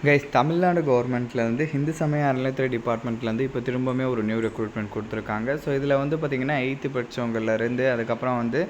Guys, Tamil Nadu கவர்மெண்ட்லேருந்து ஹிந்து சமய அறநிலையத்துறை டிபார்ட்மெண்ட்லேருந்து இப்போ திரும்பவுமே ஒரு நியூ ரெக்ரூட்மெண்ட் கொடுத்துருக்காங்க. ஸோ இதில் வந்து பார்த்திங்கன்னா 8th படித்தவங்கலேருந்து அதுக்கப்புறம் வந்து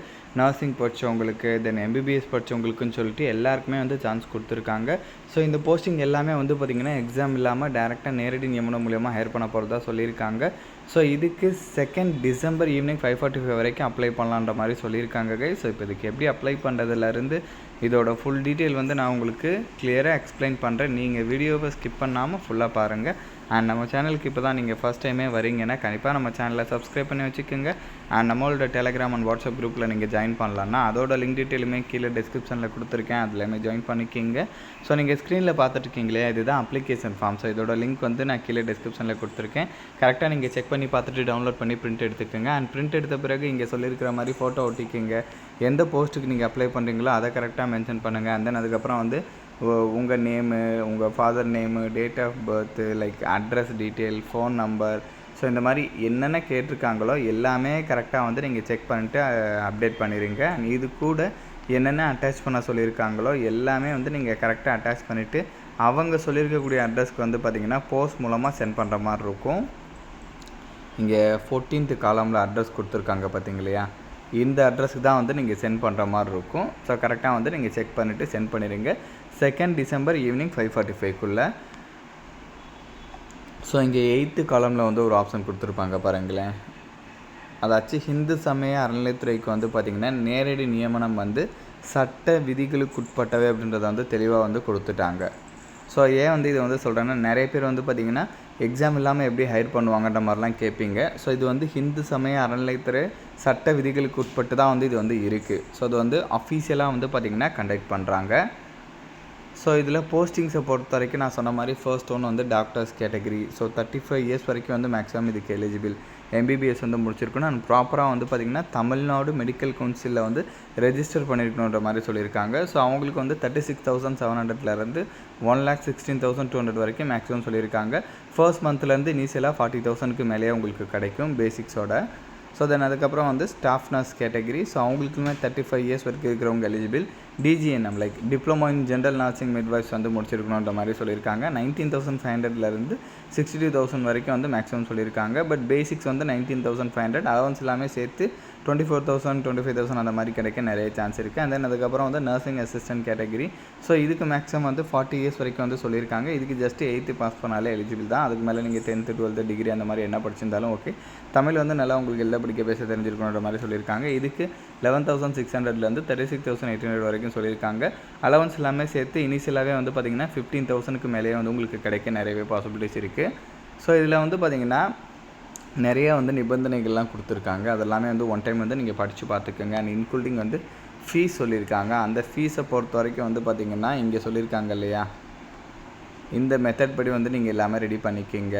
நர்சிங் படித்தவங்களுக்கு, தென் எம்பிபிஎஸ் படித்தவங்களுக்குன்னு சொல்லிட்டு எல்லாருக்குமே வந்து சான்ஸ் கொடுத்துருக்காங்க. ஸோ இந்த போஸ்டிங் எல்லாமே வந்து பார்த்திங்கன்னா எக்ஸாம் இல்லாமல் டேரெக்டாக நேரடி நியமனம் மூலியமாக ஹையர் பண்ண போகிறதா சொல்லியிருக்காங்க. ஸோ இதுக்கு 2nd December ஈவினிங் 5:45 வரைக்கும் அப்ளை பண்ணலான்ற மாதிரி சொல்லியிருக்காங்க கைஸ். ஸோ இப்போ இதுக்கு எப்படி அப்ளை பண்ணுறதுலேருந்து இதோட ஃபுல் டீட்டெயில் வந்து நான் உங்களுக்கு கிளியராக எக்ஸ்பிளைன் பண்ணுறேன். நீங்கள் வீடியோவை ஸ்கிப் பண்ணாமல் ஃபுல்லாக பாருங்கள். அண்ட் நம்ம சேனலுக்கு இப்போ தான் நீங்கள் ஃபஸ்ட் டைமே வரீங்கன்னா கண்டிப்பாக நம்ம சேனலை சப்ஸ்கிரைப் பண்ணி வச்சுக்கோங்க. அண்ட் நம்மளோட டெலகிராம் அண்ட் வாட்ஸ்அப் குரூப்பில் நீங்கள் ஜாயின் பண்ணலான்னா அதோட லிங்க் டீட்டெயிலுமே கீழே டிஸ்கிரிப்ஷனில் கொடுத்துருக்கேன். அதில் ஜாயின் பண்ணிக்கிங்க. ஸோ நீங்கள் ஸ்க்ரீனில் பார்த்துட்ருக்கீங்களே, இதுதான் அப்ளிகேஷன் ஃபார்ம். ஸோ இதோட லிங்க் வந்து நான் கீழே டிஸ்கிரிப்ஷனில் கொடுத்துருக்கேன். கரெக்டாக நீங்கள் செக் பண்ணி பார்த்துட்டு டவுன்லோட் பண்ணி பிரிண்ட் எடுத்துக்கோங்க. அண்ட் பிரிண்ட் எடுத்த பிறகு இங்கே சொல்லியிருக்கிற மாதிரி ஃபோட்டோ ஒட்டிக்கிங்க. எந்த போஸ்ட்டுக்கு நீங்கள் அப்ளை பண்ணுறீங்களோ அதை கரெக்டாக மென்ஷன் பண்ணுங்கள். அண்ட் தென் அதுக்கப்புறம் வந்து உங்கள் நேமு, உங்கள் father name, date of birth, like address detail, phone number, so இந்த மாதிரி என்னென்ன கேட்டிருக்காங்களோ எல்லாமே கரெக்டாக வந்து நீங்கள் செக் பண்ணிவிட்டு அப்டேட் பண்ணிடுங்க. இது கூட என்னென்ன அட்டாச் பண்ண சொல்லியிருக்காங்களோ எல்லாமே வந்து நீங்கள் கரெக்டாக அட்டாச் பண்ணிவிட்டு அவங்க சொல்லியிருக்கக்கூடிய அட்ரஸ்க்கு வந்து பார்த்திங்கன்னா போஸ்ட் மூலமாக சென்ட் பண்ணுற மாதிரி இருக்கும். இங்கே 14th காலமில் அட்ரஸ் கொடுத்துருக்காங்க பார்த்தீங்களையா, இந்த அட்ரஸ்க்கு தான் வந்து நீங்கள் சென்ட் பண்ணுற மாதிரி இருக்கும். ஸோ கரெக்டாக வந்து நீங்கள் செக் பண்ணிவிட்டு சென்ட் பண்ணிடுங்க 2nd December ஈவினிங் 5:45க்குள்ளே. ஸோ இங்கே 8th காலமில் வந்து ஒரு ஆப்ஷன் கொடுத்துருப்பாங்க பாருங்களேன். அதாச்சும் ஹிந்து சமய அறநிலையத்துறைக்கு வந்து பார்த்திங்கன்னா நேரடி நியமனம் வந்து சட்ட விதிகளுக்குட்பட்டவை அப்படின்றத வந்து தெளிவாக வந்து கொடுத்துட்டாங்க. ஸோ ஏன் வந்து இதை வந்து சொல்கிறேன்னா, நிறைய பேர் வந்து பார்த்திங்கன்னா எக்ஸாம் இல்லாமல் எப்படி ஹையர் பண்ணுவாங்கன்ற மாதிரிலாம் கேட்பீங்க. ஸோ இது வந்து ஹிந்து சமய அறநிலையத்துறை சட்ட விதிகளுக்கு உட்பட்டு தான் வந்து இது வந்து இருக்குது. ஸோ அது வந்து அஃபீஷியலாக வந்து பார்த்திங்கன்னா கண்டக்ட் பண்ணுறாங்க. ஸோ இதில் போஸ்டிங்ஸை பொறுத்த வரைக்கும் நான் சொன்ன மாதிரி ஃபர்ஸ்ட் ஒன்று வந்து டாக்டர்ஸ் கேட்டகரி. ஸோ 35 இயர்ஸ் வரைக்கும் வந்து மேக்ஸிமம் இதுக்கு எலிஜிபிள். எம்பிபிஎஸ் வந்து முடிச்சிருக்கணும். அண்ட் ப்ராப்பராக வந்து பார்த்திங்கன்னா தமிழ்நாடு மெடிக்கல் கவுன்சிலில் வந்து ரெஜிஸ்டர் பண்ணியிருக்கணுன்ற மாதிரி சொல்லியிருக்காங்க. ஸோ அவங்களுக்கு வந்து 36,700லேருந்து 1,16,200 வரைக்கும் மேக்ஸிமம் சொல்லியிருக்காங்க. ஃபர்ஸ்ட் மந்த்லேருந்து இனிஷியலாக 40,000க்கு மேலேயே உங்களுக்கு கிடைக்கும் பேசிக்ஸோட. ஸோ தென் அதுக்கப்புறம் வந்து ஸ்டாஃப் நர்ஸ் கேட்டகரி. ஸோ அவங்களுக்குமே 35 இயர்ஸ் வரைக்கும் இருக்கிறவங்க eligible. DGNM like diploma in general nursing midwives வந்து முடிச்சிருக்கணுன்ற மாதிரி சொல்லியிருக்காங்க. 19,500லேருந்து 62,000 வரைக்கும் வந்து மேக்ஸிமம் சொல்லியிருக்காங்க. பட் பேசிக்ஸ் வந்து 19,500, அலவன்ஸ் எல்லாமே சேர்த்து 24,000 25,000 அந்த மாதிரி கிடைக்க நிறைய சான்ஸ் இருக்குது. அண்ட் தென் அதுக்கப்புறம் வந்து நர்சிங் அசிஸ்டன்ட் கேட்டகரி. ஸோ இதுக்கு மேக்ஸிமம் வந்து 40 இயர்ஸ் வரைக்கும் வந்து சொல்லியிருக்காங்க. இதுக்கு ஜஸ்ட் 8th பாஸ் பண்ணாலே எலிஜிபிள் தான். அதுக்கு மேலே நீங்கள் 10th 12th டிகிரி அந்த மாதிரி என்ன படிச்சிருந்தாலும் ஓகே. தமிழ் வந்து நல்லா உங்களுக்கு எழுத படிக்க பேச தெரிஞ்சிருக்கணுன்ற மாதிரி சொல்லியிருக்காங்க. இதுக்கு 11,600லேருந்து 36,800 வரைக்கும் சொல்லியிருக்காங்க. அலவன்ஸ் எல்லாமே சேர்த்து இனிஷியலாகவே வந்து பார்த்திங்கன்னா 15,000க்கு மேலேயே வந்து உங்களுக்கு கிடைக்க நிறையவே பாசிபிலிட்டிஸ் இருக்குது. ஸோ இதில் வந்து பார்த்திங்கன்னா நிறையா வந்து நிபந்தனைகள்லாம் கொடுத்துருக்காங்க. அதெல்லாமே வந்து ஒன் டைம் வந்து நீங்கள் படித்து பார்த்துக்கோங்க. அண்ட் இன்க்ளூடிங் வந்து ஃபீஸ் சொல்லியிருக்காங்க. அந்த ஃபீஸை பொறுத்த வரைக்கும் வந்து பார்த்திங்கன்னா இங்கே சொல்லியிருக்காங்க இல்லையா, இந்த மெத்தட் படி வந்து நீங்கள் எல்லாமே ரெடி பண்ணிக்கிங்க.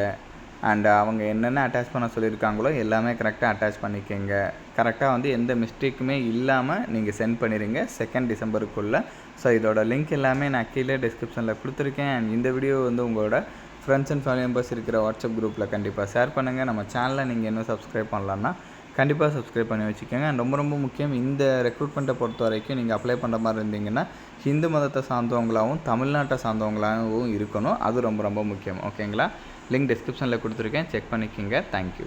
அண்ட் அவங்க என்னென்ன அட்டாச் பண்ண சொல்லியிருக்காங்களோ எல்லாமே கரெக்டாக அட்டாச் பண்ணிக்கோங்க. கரெக்டாக வந்து எந்த மிஸ்டேக்குமே இல்லாமல் நீங்கள் சென்ட் பண்ணிடுங்க 2nd Decemberக்குள்ளே. ஸோ இதோட லிங்க் எல்லாமே நான் கீழே டிஸ்கிரிப்ஷனில் கொடுத்துருக்கேன். அண்ட் இந்த வீடியோ வந்து உங்களோட ஃப்ரெண்ட்ஸ் அண்ட் ஃபேமிலி மெம்பர்ஸ் இருக்கிற வாட்ஸ்அப் குரூப்பில் கண்டிப்பாக ஷேர் பண்ணுங்கள். நம்ம சேனலை நீங்கள் இன்னும் சப்ஸ்கிரைப் பண்ணலான்னா கண்டிப்பாக சப்ஸ்கிரைப் பண்ணி வச்சுக்கோங்க. அண்ட் ரொம்ப முக்கியம், இந்த ரெக்ரூட்மெண்ட்டை பொறுத்த வரைக்கும் நீங்கள் அப்ளை பண்ணுற மாதிரி இருந்தீங்கன்னா ஹிந்து மதத்தை சார்ந்தவங்களாகவும் தமிழ்நாட்டை சார்ந்தவங்களாகவும் இருக்கணும். அது ரொம்ப முக்கியம். ஓகேங்களா? லிங்க் டிஸ்கிரிப்ஷனில் கொடுத்துருக்கேன், செக் பண்ணிக்கோங்க. தேங்க்யூ.